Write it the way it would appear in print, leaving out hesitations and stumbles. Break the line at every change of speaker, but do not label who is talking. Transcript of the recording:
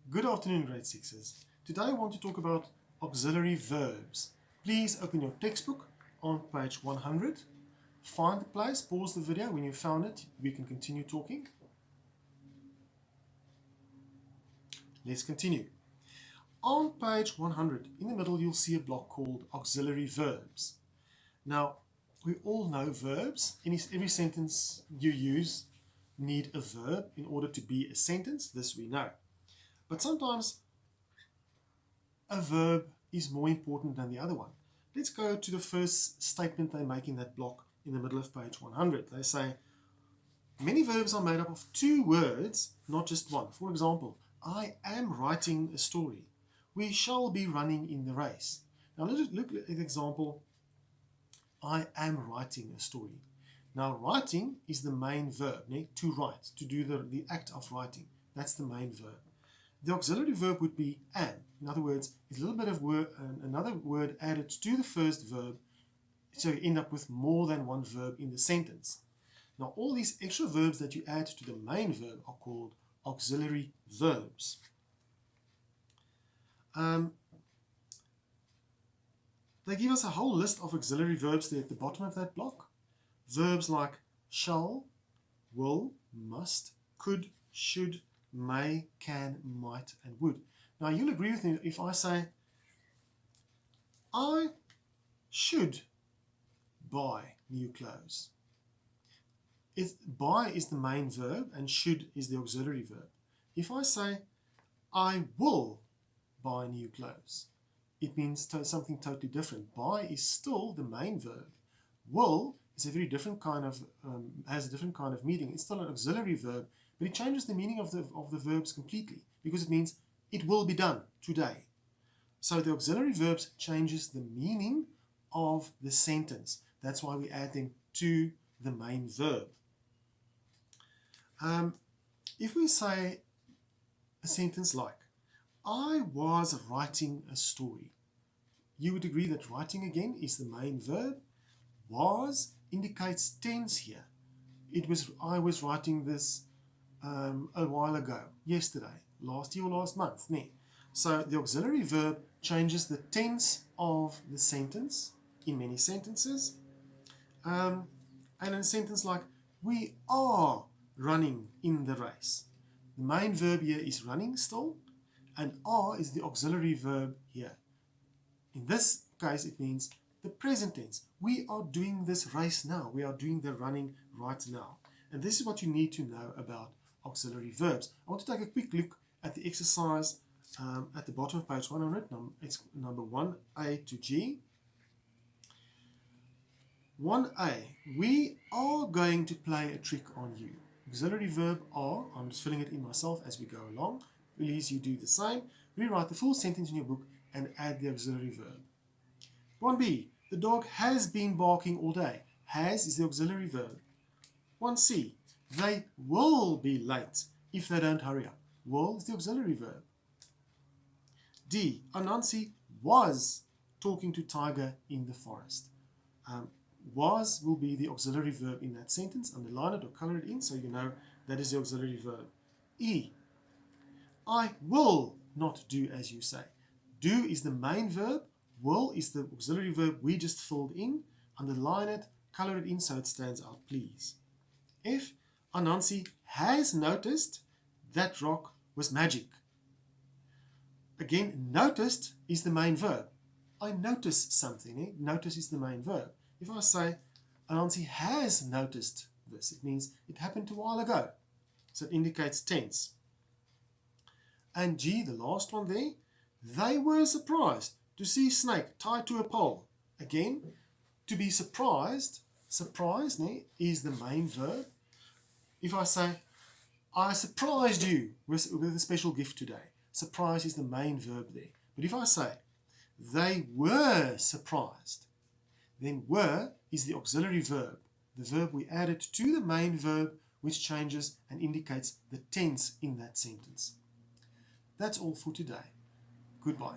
Good afternoon, grade 6s. Today I want to talk about auxiliary verbs. Please open your textbook on page 100. Find the place, pause the video. When you've found it, we can continue talking. Let's continue. On page 100, in the middle, you'll see a block called auxiliary verbs. Now, we all know verbs. In every sentence you use need a verb in order to be a sentence. This we know. But sometimes a verb is more important than the other one. Let's go to the first statement they make in that block in the middle of page 100. They say, many verbs are made up of two words, not just one. For example, I am writing a story. We shall be running in the race. Now let's look at the example, I am writing a story. Now writing is the main verb, to write, to do the act of writing. That's the main verb. The auxiliary verb would be am. In other words, it's a little bit of another word added to the first verb, so you end up with more than one verb in the sentence. Now, all these extra verbs that you add to the main verb are called auxiliary verbs. They give us a whole list of auxiliary verbs there at the bottom of that block. Verbs like shall, will, must, could, should, may, can, might, and would. Now, you'll agree with me if I say, I should buy new clothes. Buy is the main verb and should is the auxiliary verb. If I say, I will buy new clothes, it means something totally different. Buy is still the main verb. Will is a very different kind of, has a different kind of meaning. It's still an auxiliary verb, but it changes the meaning of the verbs completely because it means it will be done today. So the auxiliary verbs changes the meaning of the sentence. That's why we add them to the main verb. If we say a sentence like, I was writing a story, you would agree that writing again is the main verb. Was indicates tense here. I was writing this a while ago, yesterday, last year or last month. So the auxiliary verb changes the tense of the sentence in many sentences. And in a sentence like, we are running in the race. The main verb here is running still, and are is the auxiliary verb here. In this case, it means the present tense. We are doing this race now. We are doing the running right now. And this is what you need to know about auxiliary verbs. I want to take a quick look at the exercise at the bottom of page 100. It's number 1A to G. 1A, we are going to play a trick on you. Auxiliary verb are, I'm just filling it in myself as we go along. Please, you do the same. Rewrite the full sentence in your book and add the auxiliary verb. 1B, the dog has been barking all day. Has is the auxiliary verb. 1C, they will be late if they don't hurry up. Will is the auxiliary verb. D, Anansi was talking to Tiger in the forest. Was will be the auxiliary verb in that sentence. Underline it or color it in so you know that is the auxiliary verb. E, I will not do as you say. Do is the main verb. Will is the auxiliary verb we just filled in. Underline it, color it in so it stands out, please. F, Anansi has noticed that rock was magic. Again, noticed is the main verb. I notice something. Notice is the main verb. If I say, Anansi has noticed this, it means it happened a while ago. So it indicates tense. And G, the last one there, they were surprised to see Snake tied to a pole. Again, to be surprised is the main verb. If I say, I surprised you with a special gift today, surprise is the main verb there. But if I say, they were surprised, then were is the auxiliary verb, the verb we added to the main verb, which changes and indicates the tense in that sentence. That's all for today. Goodbye.